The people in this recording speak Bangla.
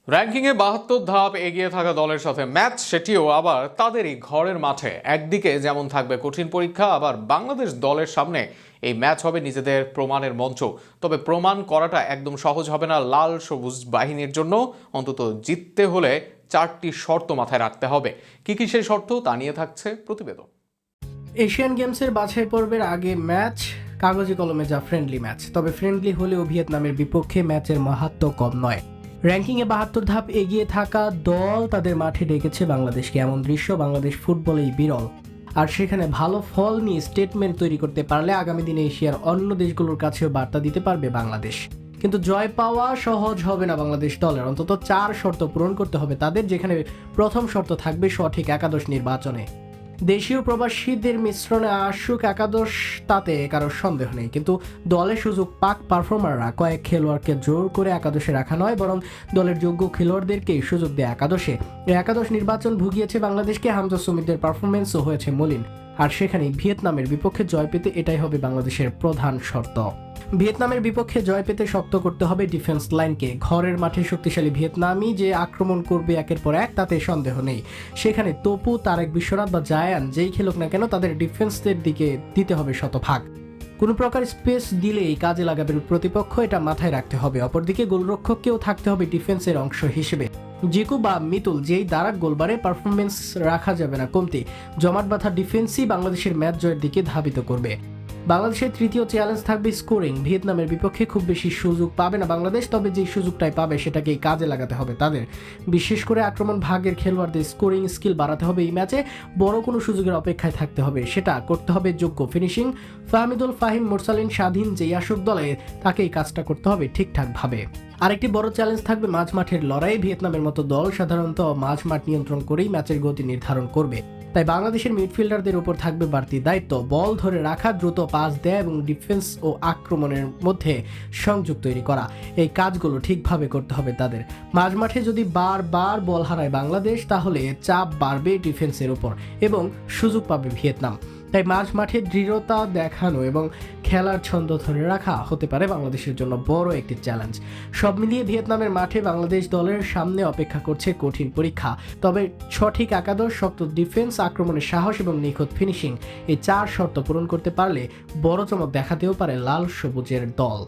র্যাঙ্কিংয়ে ৭২ ধাপ এগিয়ে থাকা দলের সাথে ম্যাচ, সেটিও আবার তাদেরই ঘরের মাঠে। একদিকে যেমন থাকবে কঠিন পরীক্ষা, আবার বাংলাদেশ দলের সামনে এই ম্যাচ হবে নিজেদের প্রমাণের মঞ্চ। তবে প্রমাণ করাটা একদম সহজ হবে না লাল সবুজ বাহিনীর জন্য। অন্তত জিততে হলে 4টি শর্ত মাথায় রাখতে হবে। কি কি সেই শর্ত, তা নিয়ে থাকছে প্রতিবেদন। এশিয়ান গেমসের বাছাই পর্বের আগে ম্যাচ কাগজে কলমে যা ফ্রেন্ডলি ম্যাচ, তবে ফ্রেন্ডলি হলেও ভিয়েতনামের বিপক্ষে ম্যাচের মাহাত্ম্য কম নয়। র্যাঙ্কিংয়ে ৭২ ধাপ এগিয়ে থাকা দল তাদের মাঠে ডেকেছে বাংলাদেশকে। এমন দৃশ্য বাংলাদেশ ফুটবলেই বিরল। আর সেখানে ভালো ফল নিয়ে স্টেটমেন্ট তৈরি করতে পারলে আগামী দিনে এশিয়ার অন্য দেশগুলোর কাছেও বার্তা দিতে পারবে বাংলাদেশ। কিন্তু জয় পাওয়া সহজ হবে না বাংলাদেশ দলের। অন্তত 4 শর্ত পূরণ করতে হবে তাদের, যেখানে প্রথম শর্ত থাকবে সঠিক একাদশ নির্বাচনে। দেশীয় প্রবাসীদের মিশ্রণে আসুক একাদশ, তাতে কারোর সন্দেহ নেই, কিন্তু দলের সুযোগ পাক পারফর্মাররা কয়েক খেলোয়াড়কে জোর করে একাদশে রাখা নয়, বরং দলের যোগ্য খেলোয়াড়দেরকেই সুযোগ দেয় একাদশে। এই একাদশ নির্বাচন ভুগিয়েছে বাংলাদেশকে। হামজা সুমিতদের পারফরমেন্সও হয়েছে মলিন। আর সেখানেই ভিয়েতনামের বিপক্ষে জয় পেতে এটাই হবে বাংলাদেশের প্রধান শর্ত। ভিয়েতনামের বিপক্ষে জয় পেতে শক্ত করতে হবে ডিফেন্স লাইনকে। ঘরের মাঠে শক্তিশালী ভিয়েতনামই যে আক্রমণ করবে একের পর এক, তাতে সন্দেহ নেই। সেখানে তপু, তারেক বিশ্বনাথ বা জায়ান যেই খেলুক না কেন, তাদের ডিফেন্সের দিকে দিতে হবে শতভাগ। কোনো প্রকার স্পেস দিলেই কাজে লাগাবে প্রতিপক্ষ, এটা মাথায় রাখতে হবে। অপরদিকে গোলরক্ষককেও থাকতে হবে ডিফেন্সের অংশ হিসেবে। জিকু বা মিতুল যেই দ্বারা গোলবারে পারফরমেন্স রাখা যাবে না কমতি। জমাট বাঁধা ডিফেন্সই বাংলাদেশের ম্যাচ জয়ের দিকে ধাবিত করবে। বাংলাদেশের তৃতীয় চ্যালেঞ্জ থাকবে স্কোরিং। ভিয়েতনামের বিপক্ষে খুব বেশি সুযোগ পাবে না বাংলাদেশ, তবে যে সুযোগটাই পাবে সেটাকেই কাজে লাগাতে হবে তাদের। বিশেষ করে আক্রমণ ভাগের খেলোয়াড়দের স্কোরিং স্কিল বাড়াতে হবে। এই ম্যাচে বড় কোনো সুযোগের অপেক্ষায় থাকতে হবে, সেটা করতে হবে যোগ্য ফিনিশিং। ফাহমিদুল, ফাহিম, মোরসালিন, স্বাধীন যেই আসুক দলে, তাকেই কাজটা করতে হবে ঠিকঠাকভাবে। আরেকটি বড় চ্যালেঞ্জ থাকবে মাঝ মাঠের লড়াই। ভিয়েতনামের মতো দল সাধারণত মাঝ মাঠ নিয়ন্ত্রণ করেই ম্যাচের গতি নির্ধারণ করবে। তাই বাংলাদেশের মিডফিল্ডারদের উপর থাকবে বাড়তি দায়িত্ব। বল ধরে রাখা, দ্রুত পাস দেয়া এবং ডিফেন্স ও আক্রমণের মধ্যে সংযোগ তৈরি করা, এই কাজগুলো ঠিকভাবে করতে হবে তাদের। মাঝমাঠে যদি বারবার বল হারায় বাংলাদেশ, তাহলে চাপ বাড়বে ডিফেন্সের উপর এবং সুযোগ পাবে ভিয়েতনাম। তাই মাঝ মাঠে দৃঢ়তা দেখানো এবং খেলার ছন্দ ধরে রাখা হতে পারে বাংলাদেশের জন্য বড় একটি চ্যালেঞ্জ। সব মিলিয়ে ভিয়েতনামের মাঠে বাংলাদেশ দলের সামনে অপেক্ষা করছে কঠিন পরীক্ষা। তবে সঠিক একাদশ, শক্ত ডিফেন্স, আক্রমণের সাহস এবং নিখুঁত ফিনিশিং, এই 4 শর্ত পূরণ করতে পারলে বড় চমক দেখাতেও পারে লাল সবুজের দল।